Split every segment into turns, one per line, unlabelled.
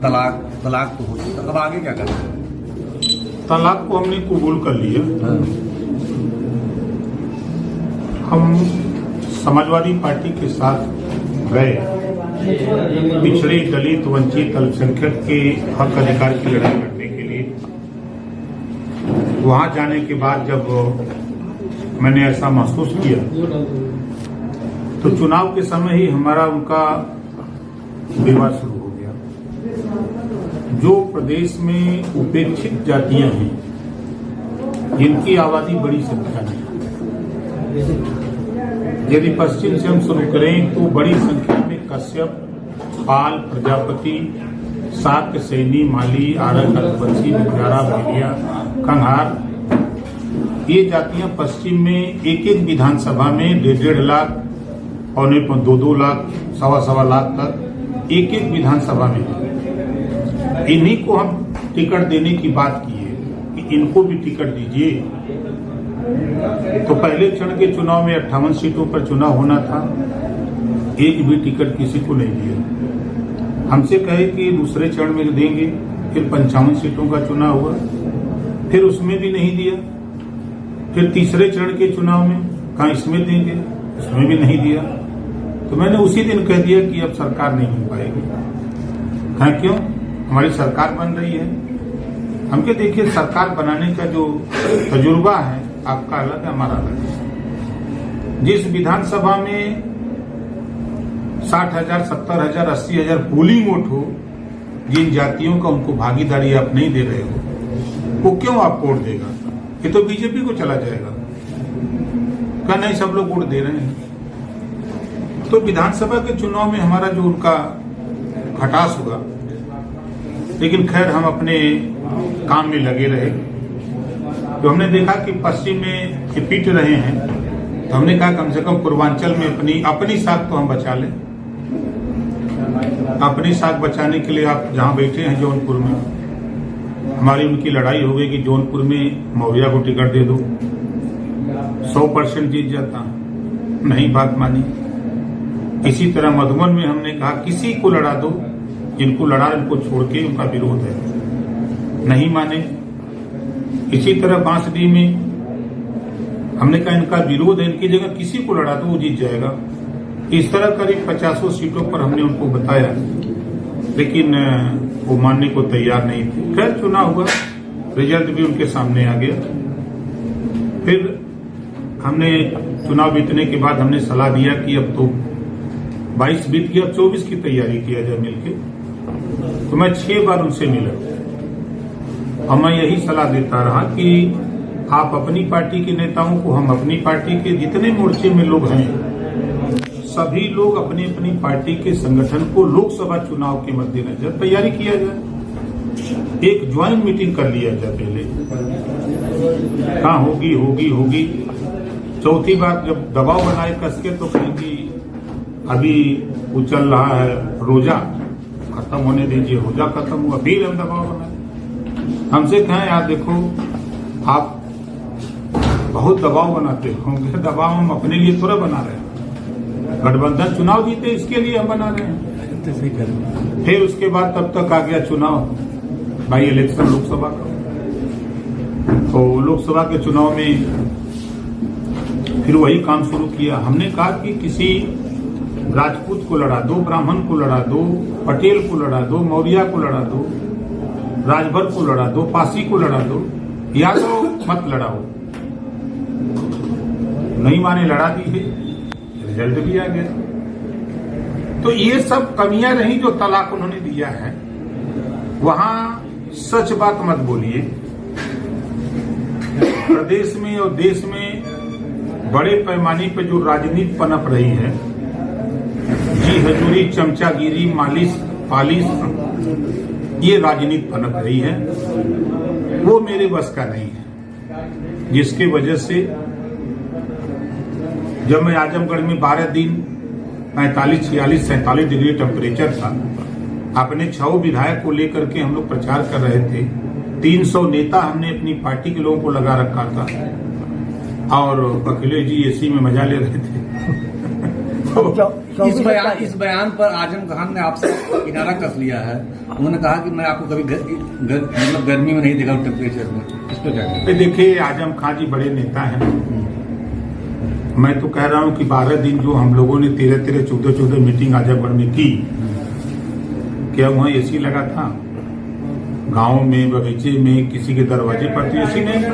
तलाक तो हो चुका, अब आगे क्या करें?
तलाक को हमने कबूल कर लिया। हम समाजवादी पार्टी के साथ गए पिछड़े, दलित, वंचित, अल्पसंख्यक के हक अधिकार की लड़ाई लड़ने के लिए। वहां जाने के बाद जब मैंने ऐसा महसूस किया तो चुनाव के समय ही हमारा उनका विवाद शुरू हो गया। जो प्रदेश में उपेक्षित जातियां हैं, जिनकी आबादी बड़ी संख्या में, यदि पश्चिम से हम शुरू करें तो बड़ी संख्या में कश्यप, पाल, प्रजापति, शाक्य, सैनी, माली, आरक, हरवंशी, बिजारा, भेड़िया, कंहार, ये जातियां पश्चिम में एक एक विधानसभा में 1.5 लाख, पौने 2 लाख, 1.25 लाख तक एक एक विधानसभा में। इन्हीं को हम टिकट देने की बात की है कि इनको भी टिकट दीजिए। तो पहले चरण के चुनाव में 58 सीटों पर चुनाव होना था, एक भी टिकट किसी को नहीं दिया। हमसे कहे कि दूसरे चरण में देंगे, फिर 55 सीटों का चुनाव हुआ, फिर उसमें भी नहीं दिया। फिर तीसरे चरण के चुनाव में कहा इसमें देंगे, उसमें भी नहीं दिया। तो मैंने उसी दिन कह दिया कि अब सरकार नहीं हो पाएगी। कहा क्यों? हमारी सरकार बन रही है। हमके देखिए, सरकार बनाने का जो तजुर्बा है आपका अलग है, हमारा अलग है। जिस विधानसभा में 60,000, 70,000, 80,000 पोलिंग वोट हो, जिन जातियों का उनको भागीदारी आप नहीं दे रहे हो, वो क्यों आपको वोट देगा? ये तो बीजेपी को चला जाएगा। क्या नहीं, सब लोग वोट दे रहे हैं। तो विधानसभा के चुनाव में हमारा जो उनका खटास हुआ, लेकिन खैर हम अपने काम में लगे रहे। तो हमने देखा कि पश्चिम में ये पीट रहे हैं, तो हमने कहा कम से कम पूर्वांचल में अपनी साख तो हम बचा लें। अपनी साख बचाने के लिए आप जहां बैठे हैं जौनपुर में, हमारी उनकी लड़ाई हो गई कि जौनपुर में मौर्या को टिकट दे दो, 100% जीत जाता। नहीं बात मानी। इसी तरह मधुबन में हमने कहा किसी को लड़ा दो, जिनको लड़ा इनको छोड़ के, उनका विरोध है, नहीं माने। इसी तरह बांसडी में हमने कहा इनका विरोध है, इनकी जगह किसी को लड़ा दो, वो जीत जाएगा। इस तरह करीब 50 सीटों पर हमने उनको बताया, लेकिन वो मानने को तैयार नहीं थे। खैर चुनाव हुआ, रिजल्ट भी उनके सामने आ गया। फिर हमने चुनाव बीतने के बाद हमने सलाह दिया कि अब तो 22 बीत गया, 24 की तैयारी किया जाए मिलके। तो मैं 6 बार उनसे मिला और मैं यही सलाह देता रहा कि आप अपनी पार्टी के नेताओं को, हम अपनी पार्टी के जितने मोर्चे में लोग हैं, सभी लोग अपनी अपनी पार्टी के संगठन को लोकसभा चुनाव के मद्देनजर तैयारी किया जाए। एक ज्वाइंट मीटिंग कर लिया जाए पहले। कहाँ होगी। चौथी बार जब दबाव बनाए कस के, तो कहेंगी अभी वो चल रहा है रोजा, खत्म होने दीजिए, रोजा खत्म हुआ, फिर हम दबाव बनाए। हमसे कहें यार देखो, आप बहुत दबाव बनाते होंगे, दबाव हम अपने लिए थोड़ा बना रहे हैं। गठबंधन चुनाव जीते इसके लिए हम बना रहे हैं। फिर उसके बाद तब तक आ गया चुनाव, बाई इलेक्शन लोकसभा का। तो लोकसभा के चुनाव में फिर वही काम शुरू किया। हमने कहा कि किसी राजपूत को लड़ा दो, ब्राह्मण को लड़ा दो, पटेल को लड़ा दो, मौर्या को लड़ा दो, राजभर को लड़ा दो, पासी को लड़ा दो, या तो मत लड़ाओ। नहीं माने, लड़ा दी है, रिजल्ट भी आ गया। तो ये सब कमियां रही जो तलाक उन्होंने दिया है। वहां सच बात मत बोलिए। प्रदेश में और देश में बड़े पैमाने पर जो राजनीति पनप रही है, जी हजूरी, चमचागिरी, मालिश, पालिश, ये राजनीति पनप रही है, वो मेरे बस का नहीं है। जिसके वजह से जब मैं आजमगढ़ में 12 दिन 45, 46, 47 डिग्री टेम्परेचर था, अपने 6 विधायक को लेकर के हम लोग प्रचार कर रहे थे। 300 नेता हमने अपनी पार्टी के लोगों को लगा रखा था, और अखिलेश जी एसी में मजा ले रहे थे।
इस बयान पर आजम खान ने आपसे किनारा कस लिया है। उन्होंने कहा कि मैं आपको कभी मतलब गर्मी में नहीं देखा टेम्परेचर में। इस पर क्या कहें?
देखिए, आजम खान जी बड़े नेता हैं। मैं तो कह रहा हूं कि 12 दिन जो हम लोगों ने 13-13, 14-14 मीटिंग आजमगढ़ में की, क्या वहां एसी लगा था? गांव में, बगीचे में, किसी के दरवाजे पर तो एसी नहीं था।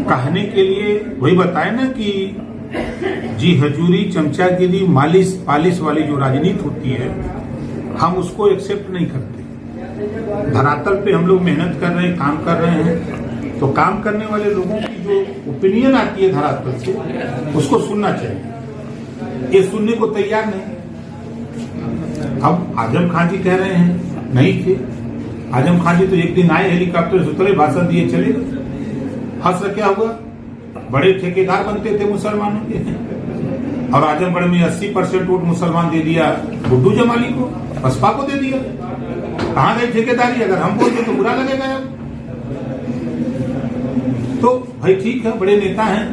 कहने के लिए वही बताए ना कि जी हजूरी, चमचागिरी, मालिश पालिश वाली जो राजनीति होती है, हम उसको एक्सेप्ट नहीं करते। धरातल पे हम लोग मेहनत कर रहे हैं, काम कर रहे हैं, तो काम करने वाले लोगों की जो ओपिनियन आती है धरातल से, उसको सुनना चाहिए। ये सुनने को तैयार नहीं। अब आजम खान जी कह रहे हैं नहीं थे। आजम खान जी तो एक दिन आए, हेलीकॉप्टर से उतरे, भाषण दिए, चले गए। हंस क्या हुआ? बड़े ठेकेदार बनते थे मुसलमानों के, और आजमगढ़ में 80% वोट मुसलमान दे दिया गुड्डू जमाली को, बसपा को दे दिया। कहां गई ठेकेदारी? अगर हम बोलते तो बुरा लगेगा। तो भाई ठीक है, बड़े नेता हैं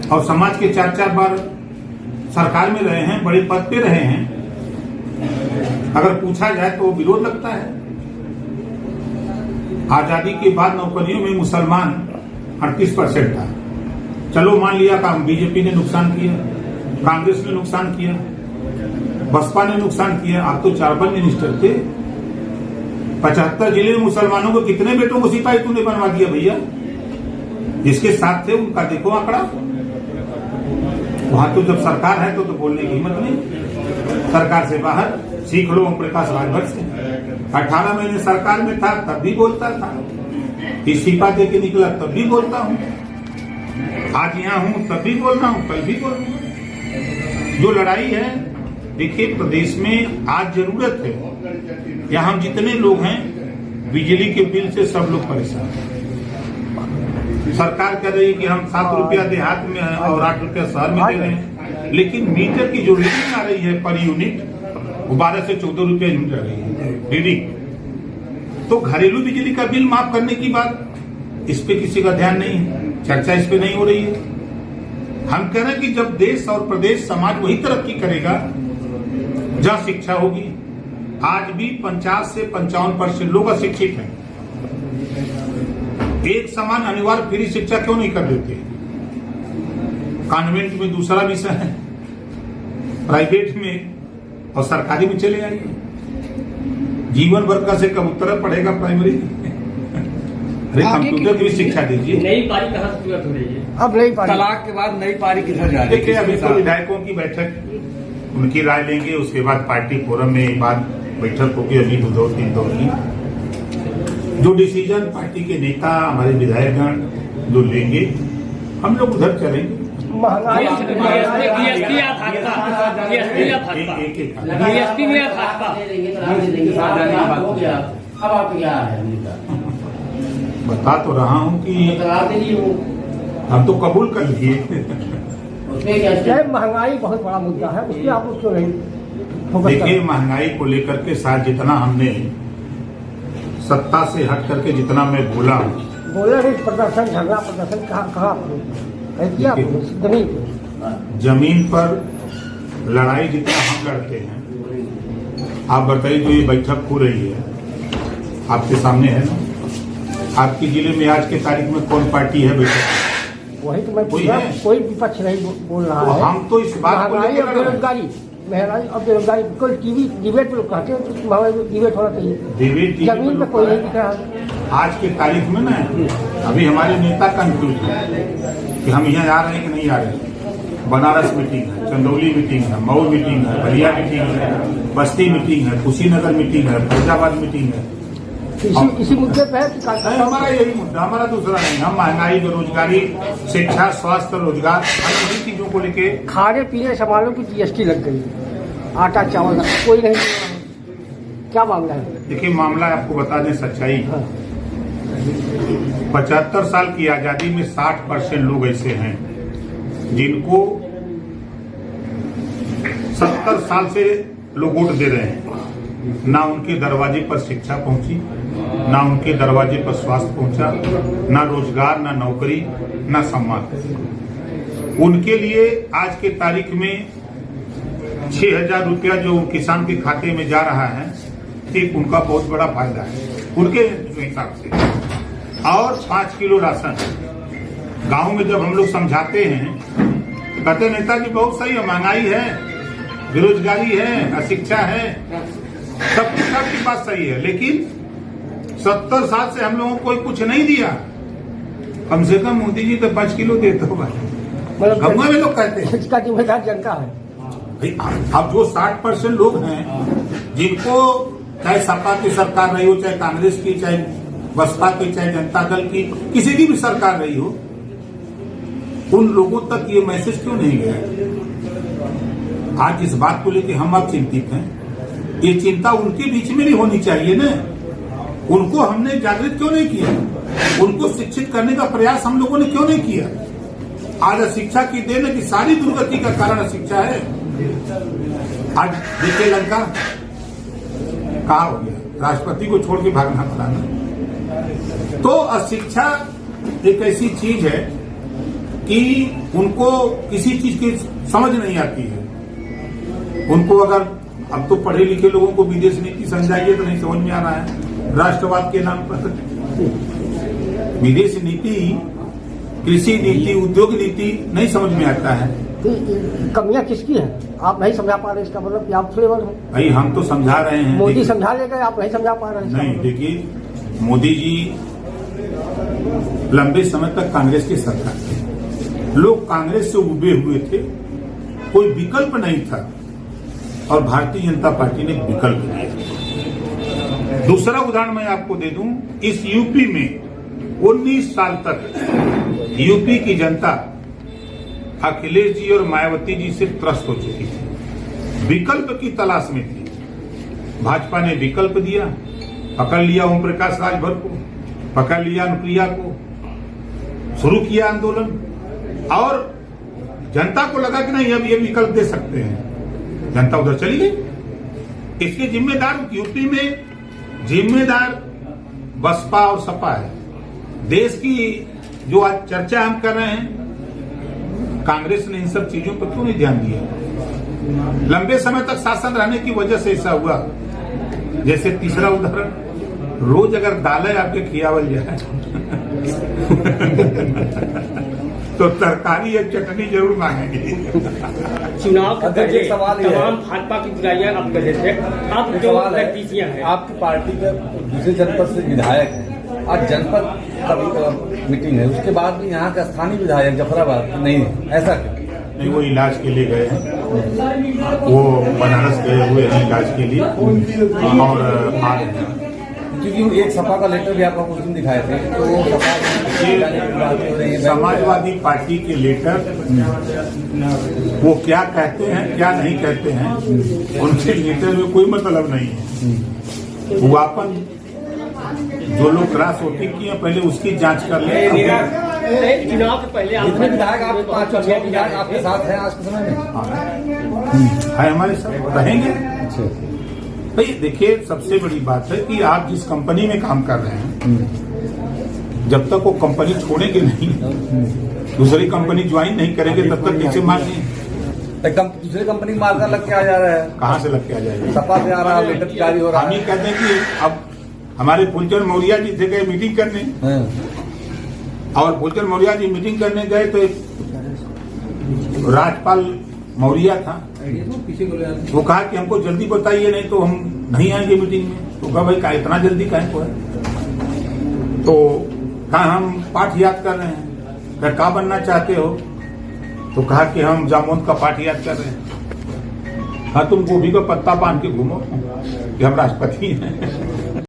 और समाज के 4-4 बार सरकार में रहे हैं, बड़े पद पे रहे हैं। अगर पूछा जाए तो विरोध लगता है। आजादी के बाद नौकरियों में मुसलमान 38% था। चलो मान लिया काम बीजेपी ने नुकसान किया, कांग्रेस ने नुकसान किया, बसपा ने नुकसान किया। आप तो 4 मिनिस्टर थे। 75 जिले में मुसलमानों को कितने बेटों को सिपाही तूने बनवा दिया भैया? जिसके साथ थे उनका देखो आंकड़ा। वहां तो जब सरकार है तो बोलने की हिम्मत नहीं। सरकार से बाहर सीख लो ओम प्रकाश राजभर से। 18 महीने सरकार में था तब भी बोलता था, इस्तीफा दे के निकला तब भी बोलता हूं, आज यहां हूं तब भी बोल रहा हूं, कल भी बोल रहा हूं। जो लड़ाई है, देखिए प्रदेश में आज जरूरत है। यहां हम जितने लोग हैं, बिजली के बिल से सब लोग परेशान हैं। सरकार कह रही है कि हम 7 रुपया देहात में है और 8 रुपया शहर में दे रहे हैं, लेकिन मीटर की जो रीडिंग आ रही है पर यूनिट, वो 12 से 14 रुपया यूनिट आ रही है रीडिंग। तो घरेलू बिजली का बिल माफ करने की बात, इस पे किसी का ध्यान नहीं है, चर्चा इस पे नहीं हो रही है। हम कह रहे हैं कि जब देश और प्रदेश समाज वही तरक्की करेगा जहां शिक्षा होगी। आज भी 50 से 55% लोग अशिक्षित हैं। एक समान अनिवार्य फ्री शिक्षा क्यों नहीं कर देते? कॉन्वेंट में दूसरा विषय है, प्राइवेट में और सरकारी में चले आइए। जीवन भर का से कबूतर पढ़ेगा प्राइमरी। अरे कंप्यूटर की भी शिक्षा दीजिए।
नई पारी कहाँ से शुरू हो रही है?
अब नई पारी, तलाक के बाद नई पारी किधर जा रही है?
देखिए, अभी तो विधायकों की बैठक, उनकी राय लेंगे, उसके बाद पार्टी फोरम में बात बैठक होगी। अभी 2-3 दौर की जो डिसीजन पार्टी के नेता, हमारे विधायकगण जो लेंगे, हम लोग उधर चलेंगे।
अब आप क्या है?
बता तो रहा हूँ कि हम तो कबूल कर लिए।
महंगाई बहुत बड़ा मुद्दा है, उस पर आप उसको नहीं।
देखिए, महंगाई को लेकर के साथ जितना हमने सत्ता से हट करके जितना मैं बोला
प्रदर्शन, झगड़ा प्रदर्शन कहाँ
जमीन पर लड़ाई जितना हम लड़ते हैं, आप बताइए जो ये बैठक हो रही है आपके सामने है ना, आपके जिले में आज के तारीख में कौन पार्टी है बैठक?
वही तो मैं पूछ रहा हूं, कोई विपक्ष नहीं बोल रहा है।
हम तो इस बात को लेकर
बेरोजगारी, महंगाई और बेरोजगारी, बिल्कुल टीवी डिबेट में कहते हैं कि महंगाई डिबेट होना चाहिए।
डिबेट
जमीन पे कोई नहीं दिख रहा है।
आज के तारीख में ना, अभी हमारे नेता कंफ्यूज है कि हम यहाँ आ रहे हैं कि नहीं आ रहे हैं। बनारस मीटिंग है, चंदौली मीटिंग है, मऊ मीटिंग है, बलिया मीटिंग है, बस्ती मीटिंग है, कुशीनगर मीटिंग है, फैजाबाद मीटिंग है।
इसी मुद्दे पे
हमारा यही मुद्दा, हमारा दूसरा नहीं। हम महंगाई, बेरोजगारी, शिक्षा, स्वास्थ्य, रोजगार, सभी चीजों को लेके।
खाने पीने सामानों की GST लग गई, आटा चावल कोई नहीं, क्या मामला है?
देखिए, मामला आपको बता दें, सच्चाई 75 साल की आजादी में 60% लोग ऐसे हैं जिनको 70 साल से लोग वोट दे रहे हैं। ना उनके दरवाजे पर शिक्षा पहुंची, ना उनके दरवाजे पर स्वास्थ्य पहुंचा, ना रोजगार, ना नौकरी, ना सम्मान। उनके लिए आज के तारीख में 6,000 रुपया जो किसान के खाते में जा रहा है, एक उनका बहुत बड़ा फायदा है उनके हिसाब से। और 5 किलो राशन गांव में जब हम लोग समझाते हैं, कहते नेताजी बहुत सही है, महंगाई है, बेरोजगारी है, अशिक्षा है, सब कुछ आपकी बात सही है, लेकिन 70 साल से हम लोगों को कोई कुछ नहीं दिया। कम से कम मोदी जी तो 5 किलो देते हो भाई,
मतलब
गंगा में लोग कहते हैं।
इसका जिम्मेदार जनता है।
अब जो 60% लोग हैं जिनको चाहे सपा की सरकार रही हो, चाहे कांग्रेस की, चाहे बसपा की, चाहे जनता दल की, किसी की भी सरकार रही हो, उन लोगों तक ये मैसेज क्यों नहीं गया? आज इस बात को लेकर हम अब चिंतित हैं। ये चिंता उनके बीच में भी होनी चाहिए ना। उनको हमने जागृत क्यों नहीं किया? उनको शिक्षित करने का प्रयास हम लोगों ने क्यों नहीं किया? आज अशिक्षा की देन है कि सारी दुर्गति का कारण अशिक्षा है। आज देखिए लंका कहा हो गया, राष्ट्रपति को छोड़ के भागना पड़ा ना। तो अशिक्षा एक ऐसी चीज है कि उनको किसी चीज की समझ नहीं आती है। उनको अगर अब तो पढ़े लिखे लोगों को विदेश नीति समझाइए तो नहीं समझ में आ रहा है। राष्ट्रवाद के नाम पर विदेश नीति, कृषि नीति, उद्योग नीति नहीं समझ में आता है।
तो कमियां किसकी है? आप नहीं समझा पा रहे, इसका मतलब कि आप फ्लेवर हो।
भाई हम तो समझा रहे हैं।
मोदी समझा लेगा, आप नहीं समझा पा रहे।
नहीं, देखिए मोदी जी लंबे समय तक कांग्रेस की सरकार थे, लोग कांग्रेस से उबे हुए थे, कोई विकल्प नहीं था और भारतीय जनता पार्टी ने विकल्प दिया। दूसरा उदाहरण मैं आपको दे दूं, इस यूपी में 19 साल तक यूपी की जनता अखिलेश जी और मायावती जी से त्रस्त हो चुकी थी, विकल्प की तलाश में थी। भाजपा ने विकल्प दिया, पकड़ लिया ओम प्रकाश राजभर को, पकड़ लिया अनुप्रिया को, शुरू किया आंदोलन और जनता को लगा कि नहीं अब ये विकल्प दे सकते हैं, जनता उधर चली गई। इसके जिम्मेदार यूपी में जिम्मेदार बसपा और सपा है। देश की जो आज चर्चा हम कर रहे हैं, कांग्रेस ने इन सब चीजों पर क्यों नहीं ध्यान दिया? लंबे समय तक शासन रहने की वजह से ऐसा हुआ। जैसे तीसरा उदाहरण, रोज अगर दालें आपके खियावल जाए तो तरकारी या चटनी जरूर मांगेंगे।
चुनाव के पहले
सवाल ये है।
तमाम भाजपा की बुराइयां आप कर रहे थे, अब जो
सवाल है,
नतीजियां हैं,
आपकी पार्टी का दूसरे जनपद से विधायक है, आज जनपद का मीटिंग है, उसके बाद भी यहाँ का स्थानीय विधायक जफराबाद नहीं है, ऐसा क्यों?
नहीं, वो इलाज के लिए गए हैं, वो बनारस गए हुए हैं इलाज के लिए और आ रहे हैं।
क्योंकि वो एक सपा का लेटर भी आपको कुछ दिन दिखाए थे, तो वो सपा जाने की बात हो रही है।
समाजवादी पार्टी के लेटर वो क्या कहते हैं क्या नहीं कहते हैं, उनके लेटर में कोई मतलब नहीं है। वो अपन जो लोग क्रॉस वोटिंग किए पहले उसकी जांच कर ले।
चुनाव के पहले
जितने विधायक आप 5-6 विधायक आपके साथ हैं आज के समय में
है, हमारे साथ रहेंगे। भाई देखिए, सबसे बड़ी बात है कि आप जिस कंपनी में काम कर रहे हैं, जब तक वो कंपनी छोड़ेंगे नहीं, दूसरी कंपनी ज्वाइन नहीं करेंगे, तब तक कैसे मारेंगे?
दूसरे कंपनी में मार्कर लग के आ जा रहा है।
कहाँ से लग के आ जाएगा?
सपा से आ रहा है, लेटर जारी हो रहा
हम
है।
ये कहते हैं कि अब हमारे फूलचंद मौर्य जी थे गए मीटिंग करने, और फूलचंद मौर्य जी मीटिंग करने गए तो एक राजपाल मौर्य था, वो कहा कि हमको जल्दी बताइए नहीं तो हम नहीं आएंगे मीटिंग में। तो कहा भाई का इतना जल्दी काहे को है? तो कहा हम पाठ याद कर रहे हैं। क्या बनना चाहते हो? तो कहा कि हम जामुन का पाठ याद कर रहे हैं। हाँ, तुम गोभी का पत्ता बांध के घूमो कि हम राष्ट्रपति हैं।